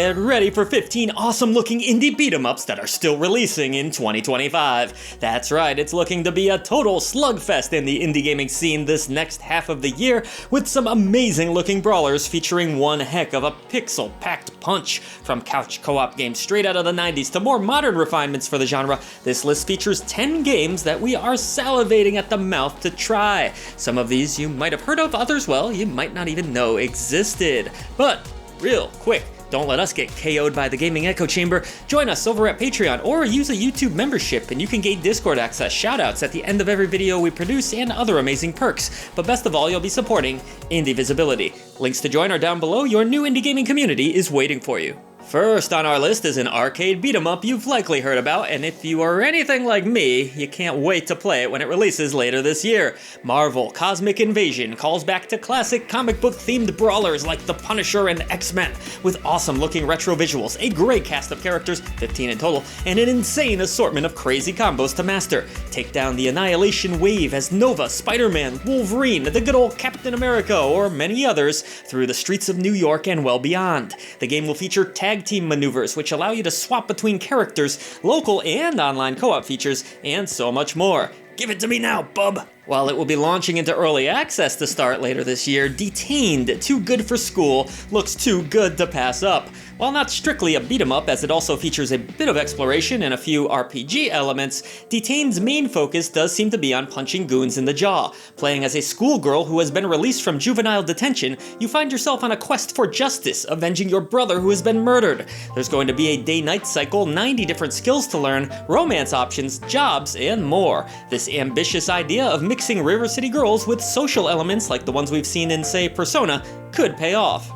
Get ready for 15 awesome-looking indie beat-em-ups that are still releasing in 2025. That's right, it's looking to be a total slugfest in the indie gaming scene this next half of the year, with some amazing-looking brawlers featuring one heck of a pixel-packed punch. From couch co-op games straight out of the 90s to more modern refinements for the genre, this list features 10 games that we are salivating at the mouth to try. Some of these you might have heard of, others, well, you might not even know existed. But real quick, don't let us get KO'd by the gaming echo chamber. Join us over at Patreon or use a YouTube membership and you can gain Discord access, shoutouts at the end of every video we produce, and other amazing perks. But best of all, you'll be supporting indie visibility. Links to join are down below. Your new indie gaming community is waiting for you. First on our list is an arcade beat-em-up you've likely heard about, and if you are anything like me, you can't wait to play it when it releases later this year. Marvel Cosmic Invasion calls back to classic comic book themed brawlers like the Punisher and X-Men, with awesome looking retro visuals, a great cast of characters, 15 in total, and an insane assortment of crazy combos to master. Take down the Annihilation Wave as Nova, Spider-Man, Wolverine, the good old Captain America, or many others through the streets of New York and well beyond. The game will feature tag team maneuvers, which allow you to swap between characters, local and online co-op features, and so much more. Give it to me now, bub! While it will be launching into early access to start later this year, Detained, Too Good for School, looks too good to pass up. While not strictly a beat-em-up, as it also features a bit of exploration and a few RPG elements, Detained's main focus does seem to be on punching goons in the jaw. Playing as a schoolgirl who has been released from juvenile detention, you find yourself on a quest for justice, avenging your brother who has been murdered. There's going to be a day-night cycle, 90 different skills to learn, romance options, jobs, and more. This ambitious idea of mixing River City girls with social elements like the ones we've seen in, say, Persona could pay off.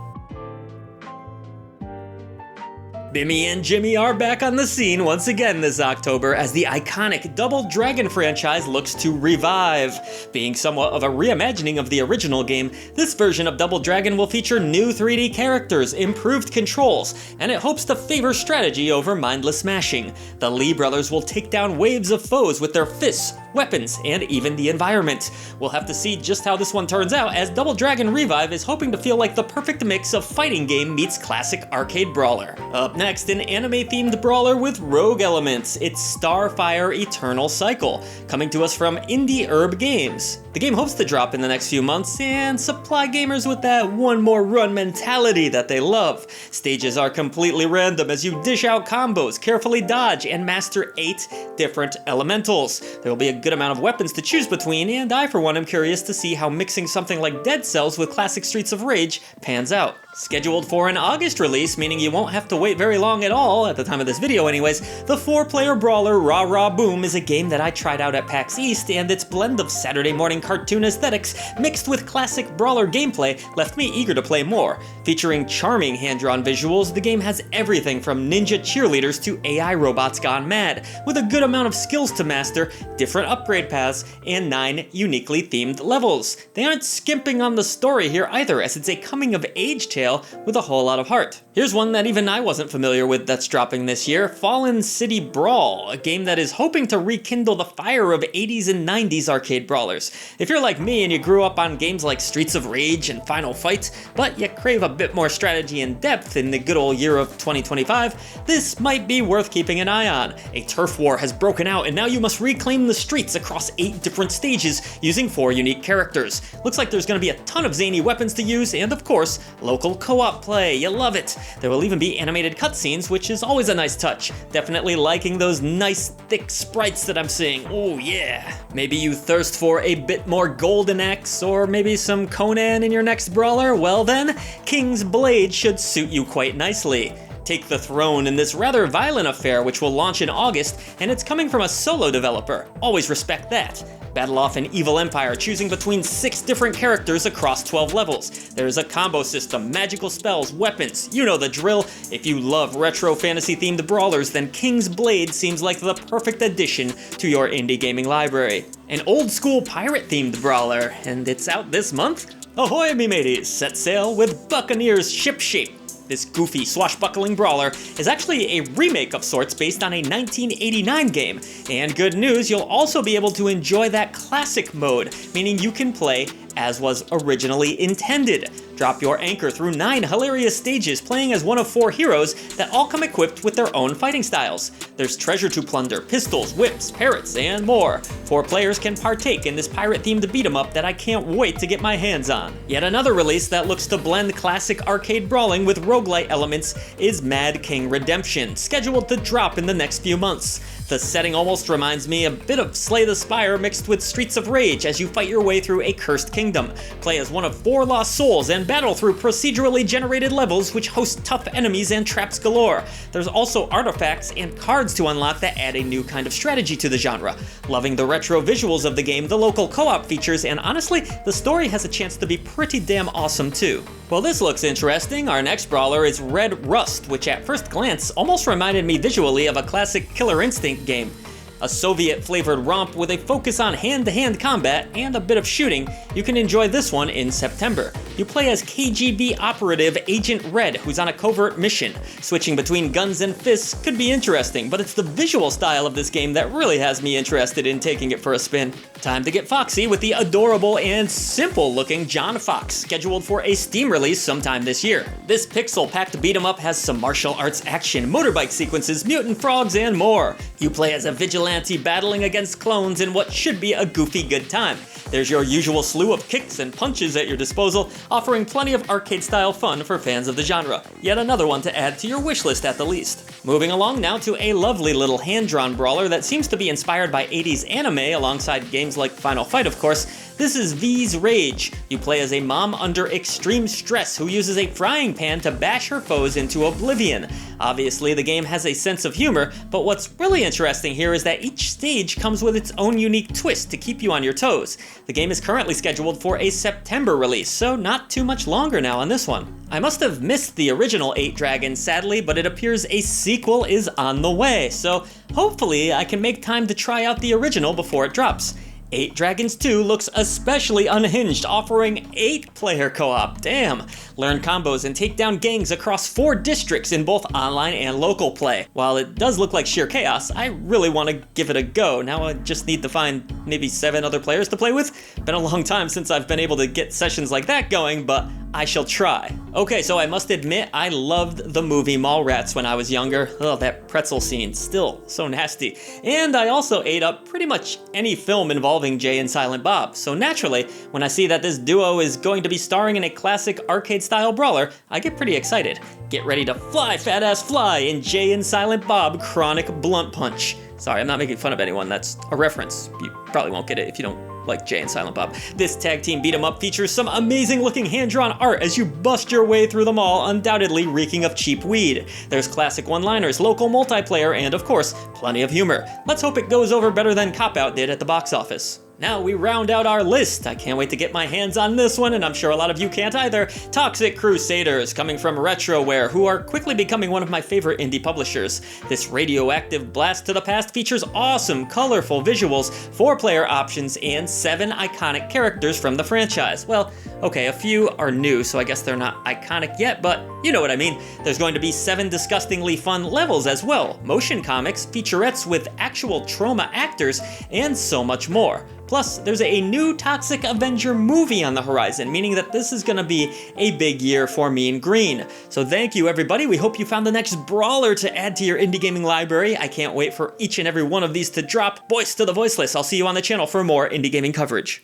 Bimmy and Jimmy are back on the scene once again this October as the iconic Double Dragon franchise looks to revive. Being somewhat of a reimagining of the original game, this version of Double Dragon will feature new 3D characters, improved controls, and it hopes to favor strategy over mindless smashing. The Lee brothers will take down waves of foes with their fists, weapons, and even the environment. We'll have to see just how this one turns out, as Double Dragon Revive is hoping to feel like the perfect mix of fighting game meets classic arcade brawler. Up next, an anime-themed brawler with rogue elements. It's Starfire Eternal Cycle, coming to us from Indie Herb Games. The game hopes to drop in the next few months and supply gamers with that one more run mentality that they love. Stages are completely random as you dish out combos, carefully dodge, and master 8 different elementals. There will be a good amount of weapons to choose between, and I for one am curious to see how mixing something like Dead Cells with classic Streets of Rage pans out. Scheduled for an August release, meaning you won't have to wait very long at all, at the time of this video anyways, the 4-player brawler Rah Rah Boom is a game that I tried out at PAX East, and its blend of Saturday morning cartoon aesthetics mixed with classic brawler gameplay left me eager to play more. Featuring charming hand-drawn visuals, the game has everything from ninja cheerleaders to AI robots gone mad, with a good amount of skills to master, different upgrade paths, and 9 uniquely themed levels. They aren't skimping on the story here either, as it's a coming-of-age tale with a whole lot of heart. Here's one that even I wasn't familiar with that's dropping this year, Fallen City Brawl, a game that is hoping to rekindle the fire of 80s and 90s arcade brawlers. If you're like me and you grew up on games like Streets of Rage and Final Fight, but you crave a bit more strategy and depth in the good old year of 2025, this might be worth keeping an eye on. A turf war has broken out and now you must reclaim the streets across 8 different stages using 4 unique characters. Looks like there's going to be a ton of zany weapons to use and, of course, local co-op play. You love it. There will even be animated cutscenes, which is always a nice touch. Definitely liking those nice thick sprites that I'm seeing. Oh yeah. Maybe you thirst for a bit more Golden Axe or maybe some Conan in your next brawler? Well then, King's Blade should suit you quite nicely. Take the throne in this rather violent affair, which will launch in August, and it's coming from a solo developer. Always respect that. Battle off an evil empire, choosing between 6 different characters across 12 levels. There's a combo system, magical spells, weapons, you know the drill. If you love retro fantasy-themed brawlers, then King's Blade seems like the perfect addition to your indie gaming library. An old-school pirate-themed brawler, and it's out this month? Ahoy, me mateys! Set sail with Buccaneers Shipshape. This goofy, swashbuckling brawler is actually a remake of sorts based on a 1989 game. And good news, you'll also be able to enjoy that classic mode, meaning you can play as was originally intended. Drop your anchor through 9 hilarious stages, playing as one of 4 heroes that all come equipped with their own fighting styles. There's treasure to plunder, pistols, whips, parrots, and more. 4 players can partake in this pirate-themed beat-em-up that I can't wait to get my hands on. Yet another release that looks to blend classic arcade brawling with roguelite elements is Mad King Redemption, scheduled to drop in the next few months. The setting almost reminds me a bit of Slay the Spire mixed with Streets of Rage as you fight your way through a cursed kingdom. Play as one of 4 lost souls and battle through procedurally generated levels which host tough enemies and traps galore. There's also artifacts and cards to unlock that add a new kind of strategy to the genre. Loving the retro visuals of the game, the local co-op features, and honestly, the story has a chance to be pretty damn awesome too. Well, this looks interesting. Our next brawler is Red Rust, which at first glance almost reminded me visually of a classic Killer Instinct game. A Soviet-flavored romp with a focus on hand-to-hand combat and a bit of shooting, you can enjoy this one in September. You play as KGB operative Agent Red, who's on a covert mission. Switching between guns and fists could be interesting, but it's the visual style of this game that really has me interested in taking it for a spin. Time to get foxy with the adorable and simple-looking John Fox, scheduled for a Steam release sometime this year. This pixel-packed beat-em-up has some martial arts action, motorbike sequences, mutant frogs, and more. You play as a vigilante battling against clones in what should be a goofy good time. There's your usual slew of kicks and punches at your disposal, offering plenty of arcade-style fun for fans of the genre. Yet another one to add to your wishlist at the least. Moving along now to a lovely little hand-drawn brawler that seems to be inspired by 80s anime alongside games like Final Fight, of course. This is V's Rage. You play as a mom under extreme stress who uses a frying pan to bash her foes into oblivion. Obviously, the game has a sense of humor, but what's really interesting here is that each stage comes with its own unique twist to keep you on your toes. The game is currently scheduled for a September release, so not too much longer now on this one. I must have missed the original 8 Dragons sadly, but it appears a sequel is on the way, so hopefully I can make time to try out the original before it drops. 8 Dragons 2 looks especially unhinged, offering 8-player co-op. Damn! Learn combos and take down gangs across 4 districts in both online and local play. While it does look like sheer chaos, I really want to give it a go. Now I just need to find maybe 7 other players to play with. Been a long time since I've been able to get sessions like that going, but I shall try. Okay, so I must admit, I loved the movie Mallrats when I was younger. Oh, that pretzel scene, still so nasty. And I also ate up pretty much any film involving Jay and Silent Bob. So naturally, when I see that this duo is going to be starring in a classic arcade-style brawler, I get pretty excited. Get ready to fly, fat ass fly, in Jay and Silent Bob Chronic Blunt Punch. Sorry, I'm not making fun of anyone, that's a reference. You probably won't get it if you don't like Jay and Silent Bob. This tag team beat 'em up features some amazing looking hand-drawn art as you bust your way through them all, undoubtedly reeking of cheap weed. There's classic one-liners, local multiplayer, and of course, plenty of humor. Let's hope it goes over better than Cop Out did at the box office. Now we round out our list. I can't wait to get my hands on this one, and I'm sure a lot of you can't either. Toxic Crusaders, coming from Retroware, who are quickly becoming one of my favorite indie publishers. This radioactive blast to the past features awesome, colorful visuals, 4-player options, and 7 iconic characters from the franchise. Well, okay, a few are new, so I guess they're not iconic yet, but you know what I mean. There's going to be 7 disgustingly fun levels as well, motion comics, featurettes with actual trauma actors, and so much more. Plus, there's a new Toxic Avenger movie on the horizon, meaning that this is gonna be a big year for Mean Green. So thank you, everybody. We hope you found the next brawler to add to your indie gaming library. I can't wait for each and every one of these to drop. Voice to the voiceless. I'll see you on the channel for more indie gaming coverage.